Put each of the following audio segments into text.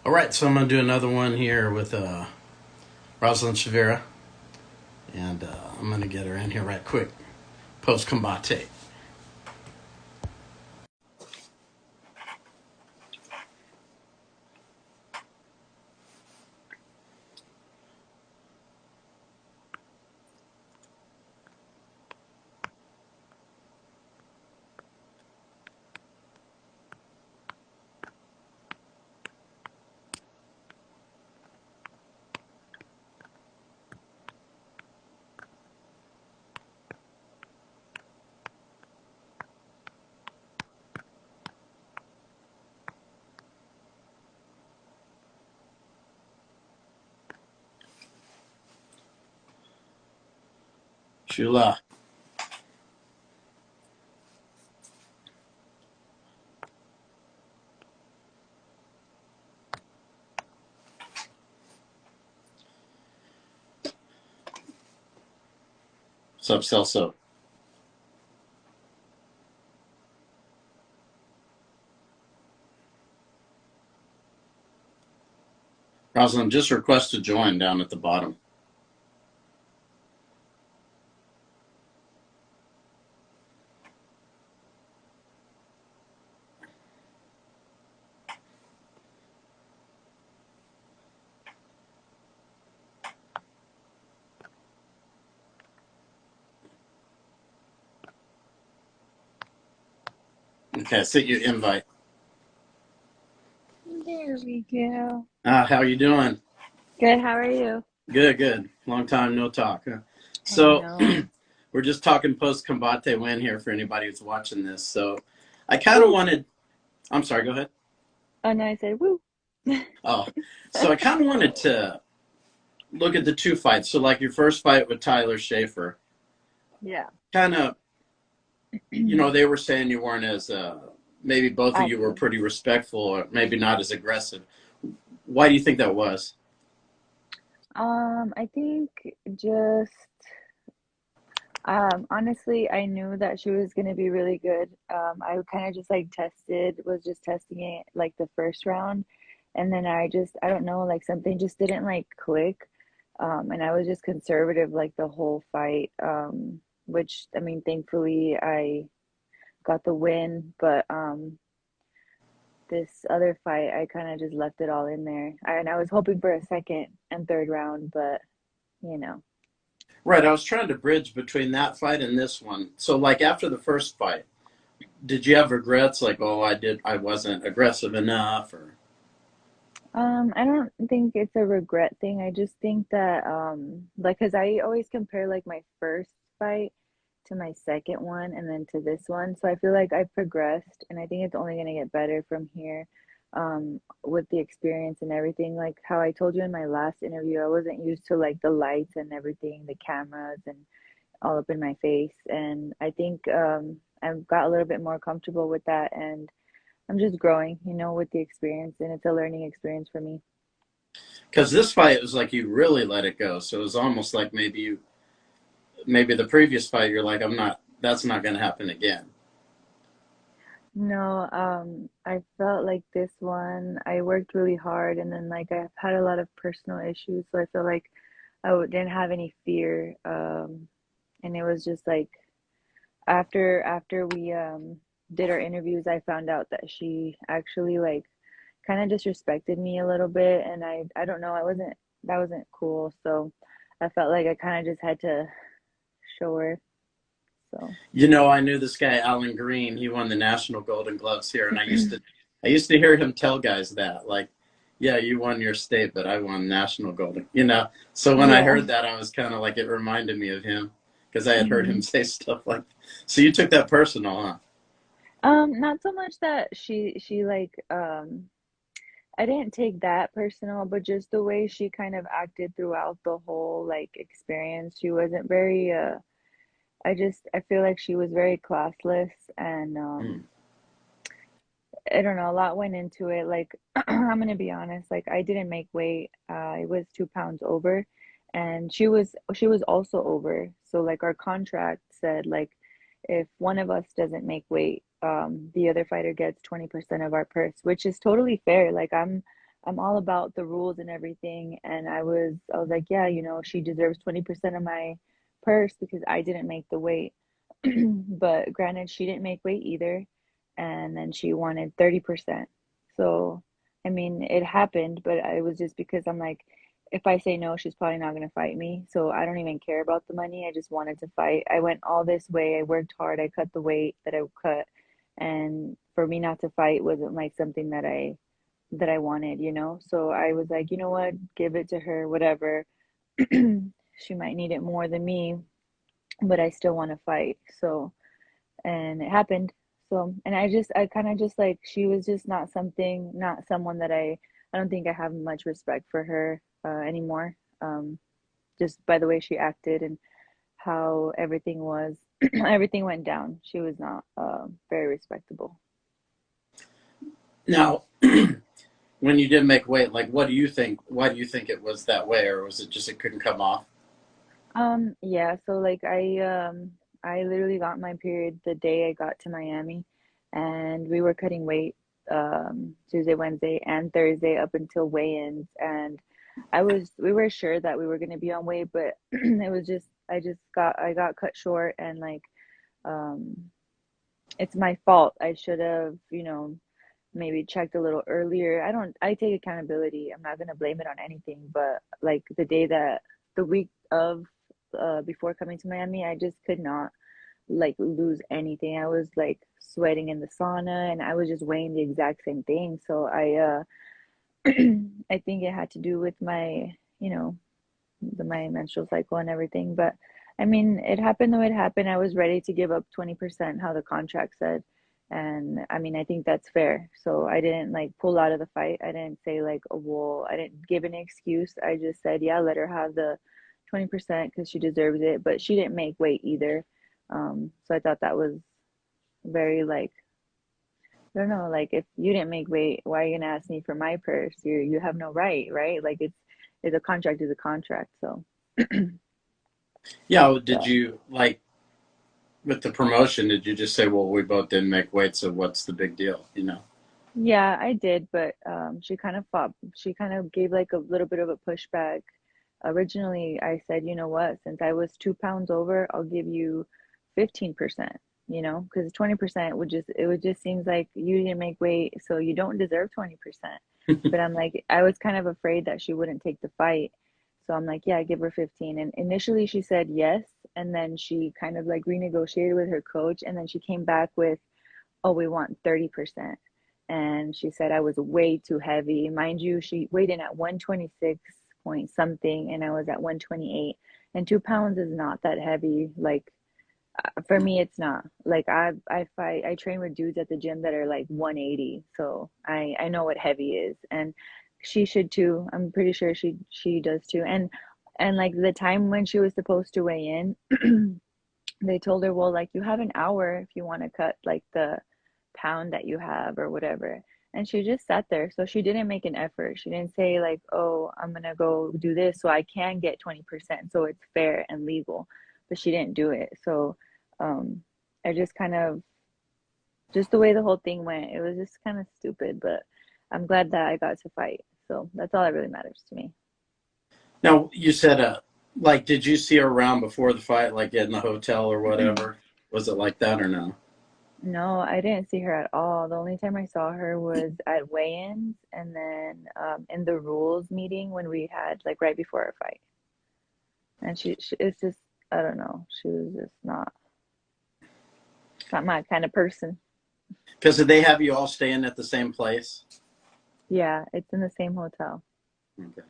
All right, so I'm going to do another one here with Rosselyn Chavira, and I'm going to get her in here right quick. Post Combate. Shula. Sub Celso. Rosalind, just request to join down at the bottom. Okay, I sent you an invite. There we go. How you doing? Good, how are you? Good, good. Long time no talk. Huh? I So know. we're just talking post Combate win here for anybody who's watching this. So I kind of Woo! wanted. I'm sorry. Go ahead. Oh no, I said woo. Oh, so I kind of wanted to look at the two fights. So like your first fight with Tyler Shafer, Yeah. kind of, they were saying you weren't as maybe both of you were Active. pretty respectful or maybe not as aggressive. Why do you think that was? I think just honestly I knew that she was gonna be really good. I kind of just like was just testing it like the first round, and then I don't know, like something just didn't like click. And I was just conservative like the whole fight. Which I mean thankfully I got the win, but this other fight, I kind of just left it all in there. And I was hoping for a second and third round, but you know. Right, I was trying to bridge between that fight and this one. So like after the first fight, did you have regrets like, oh, I wasn't aggressive enough or I don't think it's a regret thing. I just think that like cuz I always compare like my first fight to my second one and then to this one. So I feel like I've progressed and I think it's only going to get better from here. With the experience and everything, like how I told you in my last interview, I wasn't used to like the lights and everything, the cameras and all up in my face. And I think I've got a little bit more comfortable with that. And I'm just growing, with the experience. And it's a learning experience for me. because this fight was like you really let it go. So it was almost like maybe the previous fight you're like, I'm not that's not going to happen again. No, I felt like this one, I worked really hard and then like I've had a lot of personal issues. So I feel like didn't have any fear. And it was just like after we did our interviews, I found out that she actually like kind of disrespected me a little bit, and I don't know, I wasn't that wasn't cool. So I felt like I kind of just had to show her. So I knew this guy Alan Green. He won the National Golden Gloves here, and I used to hear him tell guys that like, yeah, you won your state, but I won National Golden. So when I yeah. heard that, I was kind of like it reminded me of him because I had heard him hmm say stuff like. So you took that personal, huh? Not so much that she like I didn't take that personal, but just the way she kind of acted throughout the whole like experience. She wasn't very I feel like she was very classless and Mm. I don't know, a lot went into it. Like I'm gonna be honest, like I didn't make weight. I was 2 pounds over, and she was also over. So like our contract said like if one of us doesn't make weight, the other fighter gets 20% of our purse, which is totally fair. Like I'm all about the rules and everything. And I was like, yeah, she deserves 20% of my purse because I didn't make the weight. But granted, she didn't make weight either. And then she wanted 30%. So, I mean, it happened, but it was just because I'm like, if I say no, she's probably not going to fight me. So I don't even care about the money. I just wanted to fight. I went all this way. I worked hard. I cut the weight that I cut. And for me not to fight wasn't like something that I wanted. So I was like, you know what? Give it to her, whatever. She might need it more than me, but I still want to fight. So, and it happened. So, and I kind of just like, she was just not someone that I don't think I have much respect for her anymore. Just by the way she acted and how everything was, everything went down. She was not very respectable. Now, when you did make weight, like, what do you think? Why do you think it was that way, or was it just it couldn't come off? Yeah, so like I literally got my period the day I got to Miami, and we were cutting weight Tuesday, Wednesday, and Thursday up until weigh-ins, and we were sure that we were going to be on weight, but it was just I got cut short, and like um it's my fault. I should have, maybe checked a little earlier. I take accountability. I'm not gonna blame it on anything, but like the week of before coming to Miami, I just could not like lose anything. I was like sweating in the sauna and I was just weighing the exact same thing. So I think it had to do with my menstrual cycle and everything. But I mean, it happened the way it happened. I was ready to give up 20%, how the contract said. And I mean, I think that's fair. So I didn't like pull out of the fight. I didn't say like, oh, well, I didn't give an excuse. I just said, yeah, let her have the 20% because she deserves it. But she didn't make weight either. So I thought that was very like, I don't know, like if you didn't make weight, why are you gonna ask me for my purse? You have no right, right? Like it's a contract is a contract. So Yeah, well, did so you like with the promotion? Did you just say, "Well, we both didn't make weight, so what's the big deal?" You know? yeah, I did, but she kind of gave like a little bit of a pushback. Originally, I said, you know what, since I was 2 pounds over, I'll give you 15%, because 20% it would just seems like you didn't make weight, so you don't deserve 20%. But I'm like, I was kind of afraid that she wouldn't take the fight. So I'm like, yeah, give her 15. And initially she said yes, and then she kind of like renegotiated with her coach, and then she came back with, oh, we want 30%. And she said I was way too heavy. Mind you, she weighed in at 126 point something, and I was at 128. And 2 pounds is not that heavy. Like, for me, it's not. Like, I train with dudes at the gym that are like 180. So I know what heavy is. And she should too. I'm pretty sure she does too. And like the time when she was supposed to weigh in, they told her, well, like you have an hour if you want to cut like the pound that you have or whatever. And she just sat there. So she didn't make an effort. She didn't say like, oh, I'm gonna go do this so I can get 20%. So it's fair and legal. But she didn't do it. So um I just kind of just the way the whole thing went, it was just kind of stupid, but I'm glad that I got to fight. So that's all that really matters to me. Now, you said, like, did you see her around before the fight, like in the hotel or whatever? Was it like that or no? No, I didn't see her at all. The only time I saw her was at weigh-ins and then in the rules meeting when we had like right before our fight. And she it's just I don't know. She was just not my kind of person. Because did they have you all staying at the same place? Yeah, it's in the same hotel. Okay.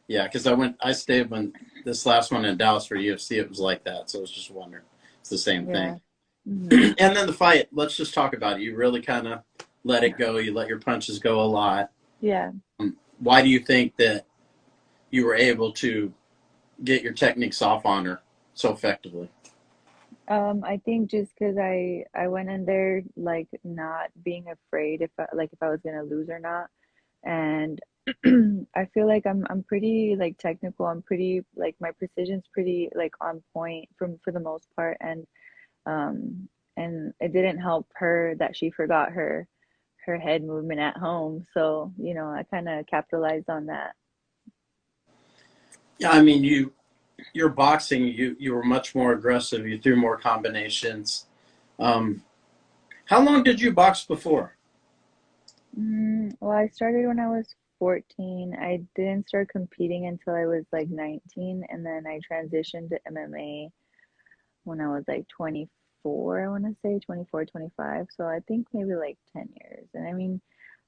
Yeah, because I stayed when this last one in Dallas for UFC, it was like that. So I was just wondering. It's the same Yeah. thing. Hmm. And then the fight, let's just talk about it. You really kind of let it go. You let your punches go a lot. Yeah. Why do you think that you were able to get your techniques off on her so effectively? I think just because I went in there like not being afraid if I was gonna lose or not, and I feel like I'm pretty like technical. I'm pretty like my precision's pretty like on point for the most part, um, and it didn't help her that she forgot her her head movement at home. So, I kind of capitalized on that. Yeah, I mean, your boxing, you were much more aggressive. You threw more combinations. Um, how long did you box before? Well, I started when I was 14. I didn't start competing until I was like 19, and then I transitioned to MMA when I was like 24, I want to say 24, 25. So I think maybe like 10 years. And I mean,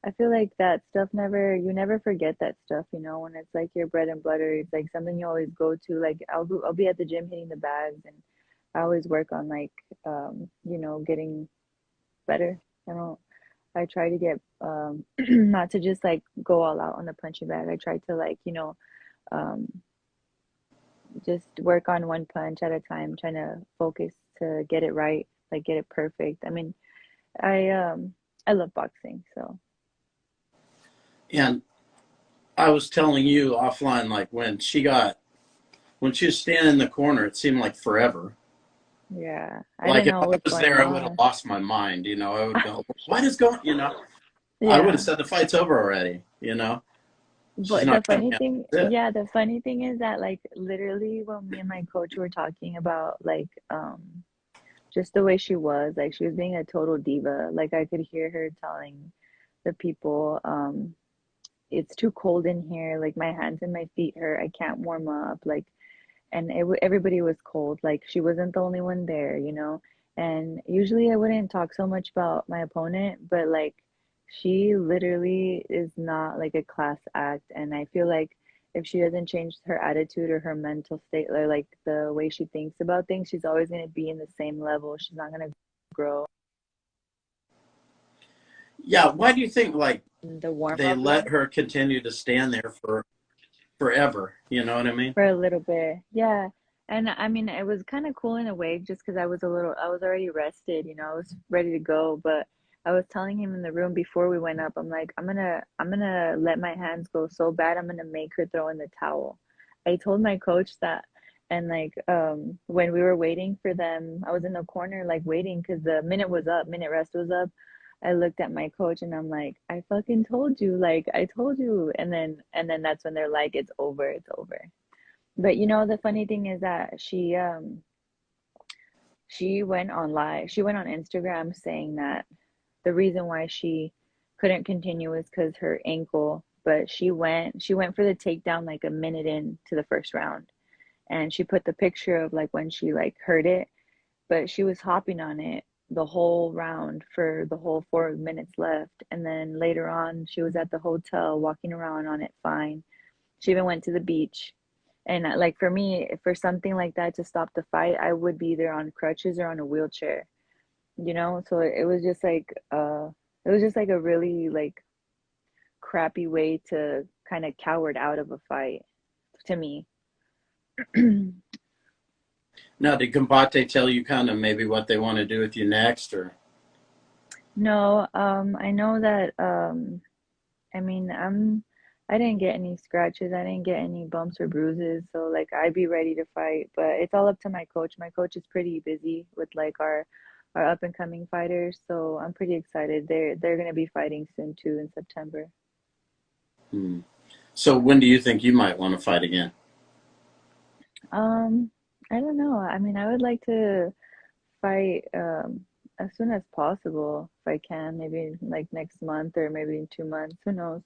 I feel like that stuff you never forget that stuff, when it's like your bread and butter, it's like something you always go to. Like I'll be at the gym hitting the bags, and I always work on like, getting better. I don't, I try to get, not to just like go all out on the punching bag. I try to like, um, just work on one punch at a time, trying to focus to get it right, like get it perfect. I mean, I love boxing, so And I was telling you offline, like when she was standing in the corner, it seemed like forever. yeah, I Like didn't if know I what was was going there, I would have on. lost my mind. I would go, "What is going?" I would have Yeah. said the fight's over already. She's But the not coming funny out. thing, That's it. yeah, the funny thing is that like literally when me and my coach were talking about like just the way she was, like she was being a total diva. Like I could hear her telling the people, it's too cold in here, like my hands and my feet hurt, I can't warm up, like, and everybody was cold. Like she wasn't the only one there. And usually I wouldn't talk so much about my opponent, but like she literally is not like a class act, and I feel like if she doesn't change her attitude or her mental state, or like the way she thinks about things, she's always going to be in the same level. She's not going to grow. Yeah. Why do you think like The warm they up let her continue to stand there for forever? You know what I mean? for a little bit. Yeah. And I mean, it was kind of cool in a way just because I was already rested, I was ready to go. But I was telling him in the room before we went up, I'm like, I'm gonna let my hands go so bad, I'm gonna make her throw in the towel. I told my coach that. And like, when we were waiting for them, I was in the corner, like waiting because the minute rest was up. I looked at my coach and I'm like, I fucking told you, like, I told you. And then that's when they're like, it's over, it's over. But the funny thing is that she went on live, she went on Instagram saying that the reason why she couldn't continue is because her ankle, but she went for the takedown like a minute into the first round, and she put the picture of like when she like hurt it, but she was hopping on it the whole round for the whole 4 minutes left, and then later on she was at the hotel walking around on it fine. She even went to the beach. And like for me, for something like that to stop the fight, I would be either on crutches or on a wheelchair. So it was just like a really like crappy way to kind of coward out of a fight to me. Now, did Combate tell you kind of maybe what they want to do with you next, or? No, I know that I mean, I didn't get any scratches. I didn't get any bumps or bruises. So like I'd be ready to fight, but it's all up to my coach. My coach is pretty busy with like our up and coming fighters, so I'm pretty excited. They're gonna be fighting soon too in September. Hmm. So when do you think you might want to fight again? Um, I don't know. I mean, I would like to fight as soon as possible if I can, maybe like next month or maybe in 2 months. Who knows?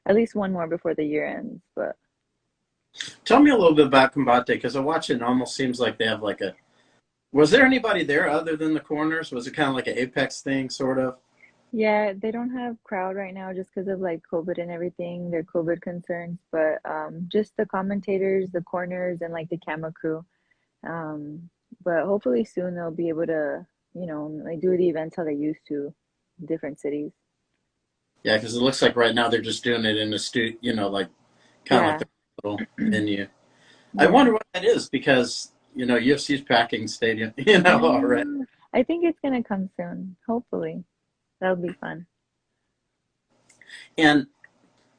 At least one more before the year ends, but Tell me a little bit about Combate because I watch it and it almost seems like they have like a. Was there anybody there other than the corners? Was it kind of like an Apex thing, sort of? yeah, they don't have crowd right now just because of like COVID and everything, their COVID concerns, but just the commentators, the corners, and like the camera crew. Um, but hopefully soon they'll be able to, like do the events how they used to, different cities. Yeah, because it looks like right now they're just doing it in the studio, like kind of like Yeah, the little venue. I yeah. wonder what that is because UFC's packing stadium, I already. know. I think it's gonna come soon. Hopefully, that'll be fun. And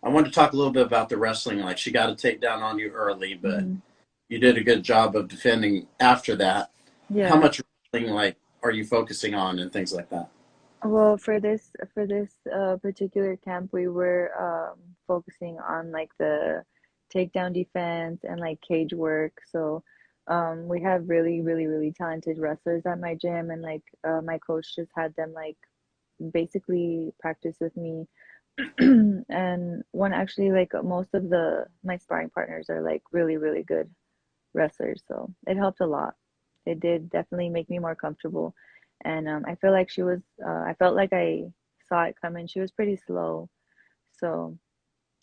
I wanted to talk a little bit about the wrestling. Like she got a takedown on you early, but Hmm. you did a good job of defending after that. How Yeah. much wrestling like are you focusing on and things like that? Well, for this particular camp, we were focusing on like the takedown defense and like cage work. So we have really, really, really talented wrestlers at my gym, and like my coach just had them like basically practice with me. And one actually like most of the my sparring partners are like really, really good wrestlers, so it helped a lot. It did definitely make me more comfortable. And I feel like I felt like I saw it coming. She was pretty slow, so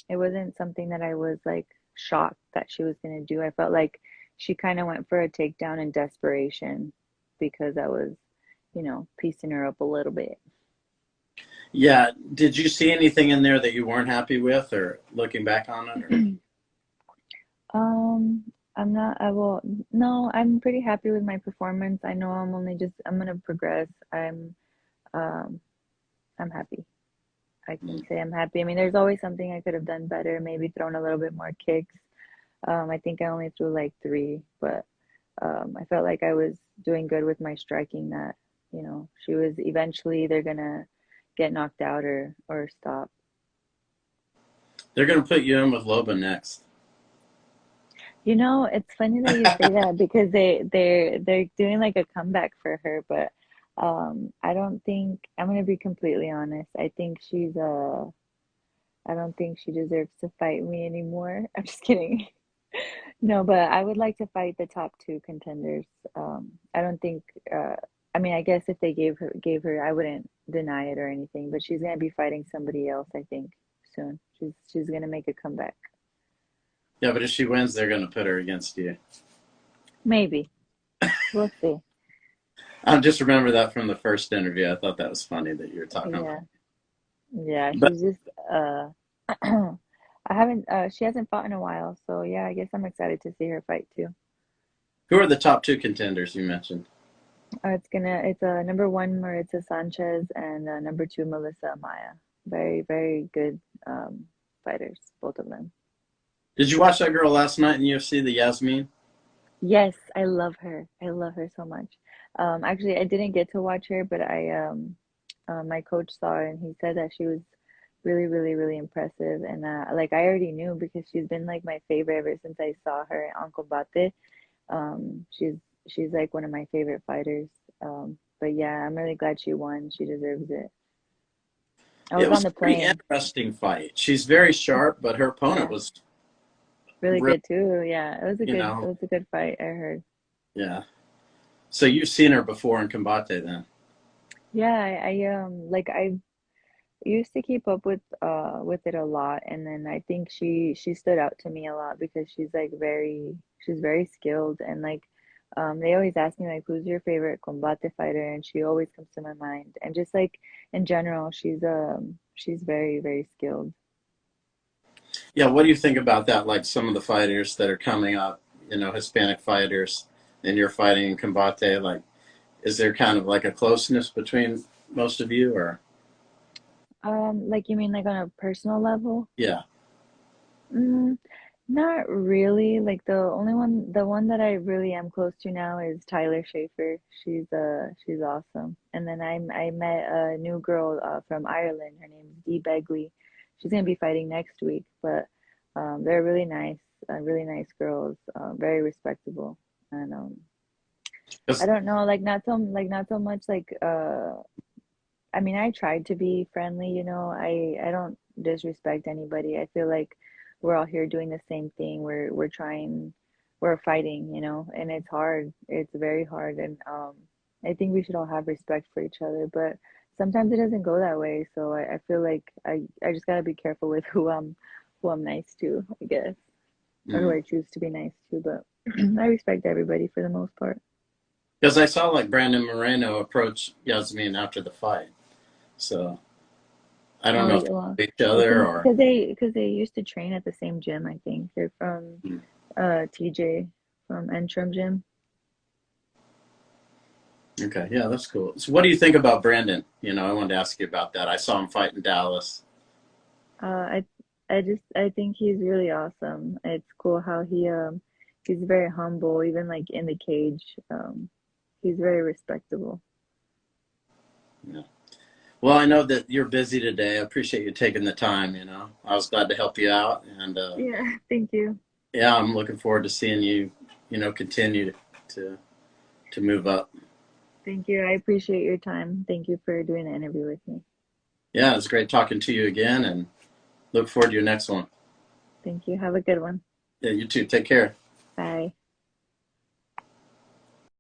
it wasn't something that I was like shocked that she was gonna do. I felt like she kind of went for a takedown in desperation because I was, piecing her up a little bit. Yeah. Did you see anything in there that you weren't happy with, or looking back on it, or? Um, I'm not, I will, no, I'm pretty happy with my performance. I know I'm gonna progress. Um, I'm happy. I can say I'm happy. I mean, there's always something I could have done better, maybe thrown a little bit more kicks. I think I only threw like three, but I felt like I was doing good with my striking that, she was eventually either gonna get knocked out or stop. They're going to put you in with Loba next. It's funny that you say that because they're doing like a comeback for her, but I don't think I'm gonna be completely honest. I don't think she deserves to fight me anymore. I'm just kidding. No, but I would like to fight the top two contenders. I don't think I mean, I guess if they gave her, I wouldn't deny it or anything, but she's gonna be fighting somebody else, I think, soon. She's gonna make a comeback. Yeah, but if she wins, they're going to put her against you. Maybe. We'll see. I just remember that from the first interview. I thought that was funny that you were talking about. Yeah. Yeah, But she's just she hasn't fought in a while, so yeah, I guess I'm excited to see her fight too. who are the top two contenders you mentioned? It's number one Maritza Sanchez and number two Melissa Amaya. Very, very good fighters, both of them. Did you watch that girl last night in UFC, the Yasmin? Yes, I love her. I love her so much. Actually, I didn't get to watch her, but my coach saw her and he said that she was really, really, really impressive. And like I already knew because she's been like my favorite ever since I saw her on Combate. She's like one of my favorite fighters. But yeah, I'm really glad she won. She deserves it. I Yeah, was it on was the a pretty plane. interesting fight. She's very sharp, but her opponent Yeah, was really real, good too. Yeah, you it know, was a good fight, I heard. yeah. So you've seen her before in Combate then? Yeah, like I used to keep up with it a lot, and then I think she stood out to me a lot because she's very skilled, and like they always ask me like who's your favorite combate fighter, and she always comes to my mind. And just like in general, she's very, very skilled. Yeah, what do you think about that? Like some of the fighters that are coming up, Hispanic fighters, and you're fighting in Combate, like, is there kind of like a closeness between most of you, or? Like you mean like on a personal level? Yeah. Mm, Not really. Like the one that I really am close to now is Tyler Shafer. She's awesome. And then I met a new girl from Ireland. Her name's Dee Begley. She's gonna be fighting next week. But they're really nice girls. Very respectable. And I 'Cause- don't know, not so much like I mean, I tried to be friendly, I don't disrespect anybody. I feel like we're all here doing the same thing. We're fighting, and it's hard. It's very hard, and I think we should all have respect for each other. But sometimes it doesn't go that way. So I feel like I just gotta be careful with who I'm nice to, I guess, or who mm. I choose to be nice to. But I respect everybody for the most part. Because I saw like Brandon Moreno approach Yasmin after the fight. So I don't Oh, know if yeah, well, they each I other think or. because they used to train at the same gym. I think they're from Mm. TJ from Entrim Gym. Okay, yeah, that's cool. So what do you think about Brandon? I wanted to ask you about that. I saw him fight in Dallas. Uh, I think he's really awesome. It's cool how he's very humble, even like in the cage. He's very respectable. Yeah. Well, I know that you're busy today. I appreciate you taking the time. I was glad to help you out, and Yeah, thank you. yeah, I'm looking forward to seeing you, continue to to move up. Thank you. I appreciate your time. Thank you for doing the interview with me. Yeah, it's great talking to you again, and look forward to your next one. Thank you. Have a good one. Yeah, you too. Take care. Bye.